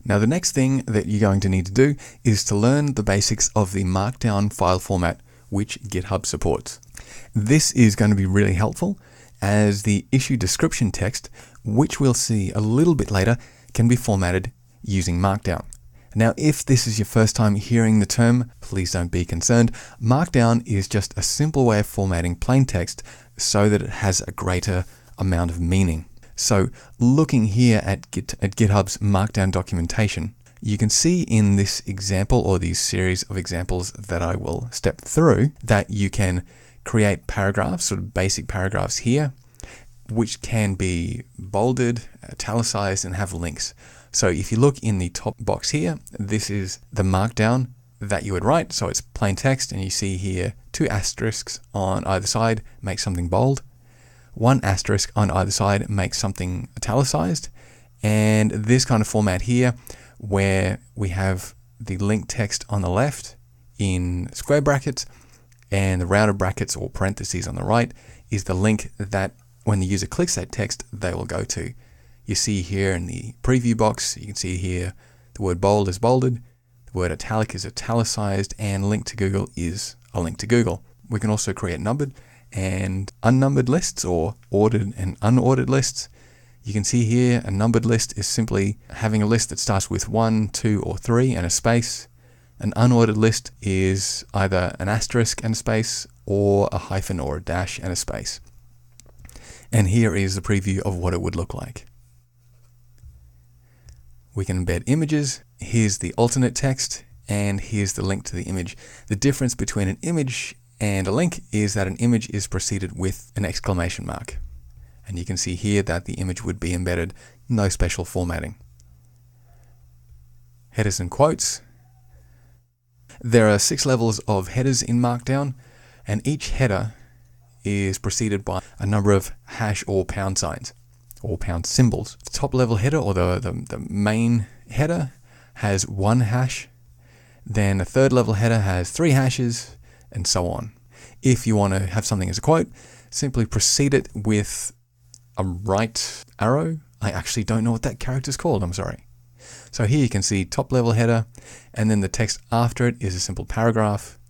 Now, the next thing that you're going to need to do is to learn the basics of the Markdown file format, which GitHub supports. This is going to be really helpful as the issue description text, which we'll see a little bit later, can be formatted using Markdown. Now, if this is your first time hearing the term, please don't be concerned. Markdown is just a simple way of formatting plain text so that it has a greater amount of meaning. So looking here at GitHub's Markdown documentation, you can see in this example or these series of examples that I will step through that you can create paragraphs, sort of basic paragraphs here, which can be bolded, italicized, and have links. So if you look in the top box here, this is the Markdown that you would write. So it's plain text, and you see here 2 asterisks on either side make something bold. 1 asterisk on either side makes something italicized, and this kind of format here where we have the link text on the left in square brackets and the rounded brackets or parentheses on the right is the link that when the user clicks that text they will go to. You see here in the preview box, you can see here the word bold is bolded, the word italic is italicized, and link to Google is a link to Google. We can also create numbered and unnumbered lists or ordered and unordered lists. You can see here a numbered list is simply having a list that starts with 1, 2, or 3 and a space. An unordered list is either an asterisk and a space or a hyphen or a dash and a space. And here is the preview of what it would look like. We can embed images. Here's the alternate text, and here's the link to the image. The difference between an image and a link is that an image is preceded with an exclamation mark. And you can see here that the image would be embedded, no special formatting. Headers and quotes. There are 6 levels of headers in Markdown, and each header is preceded by a number of hash or pound signs or pound symbols. The top level header or the main header has 1 hash. Then a 3rd level header has 3 hashes, and so on. If you want to have something as a quote, simply precede it with a right arrow. I actually don't know what that character is called, I'm sorry. So here you can see top level header, and then the text after it is a simple paragraph.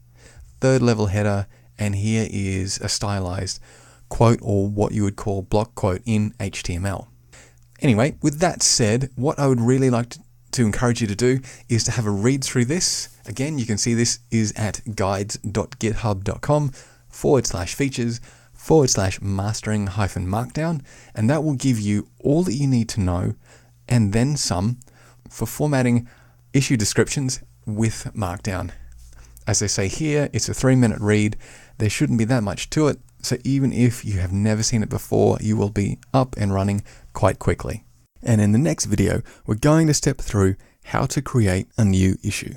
3rd level header, and here is a stylized quote or what you would call block quote in HTML. Anyway, with that said, what I would really like to encourage you to do is to have a read through this. Again, you can see this is at guides.github.com/features/mastering-markdown, and that will give you all that you need to know and then some for formatting issue descriptions with Markdown. As I say here, it's a 3-minute read. There shouldn't be that much to it, so even if you have never seen it before, you will be up and running quite quickly. And in the next video, we're going to step through how to create a new issue.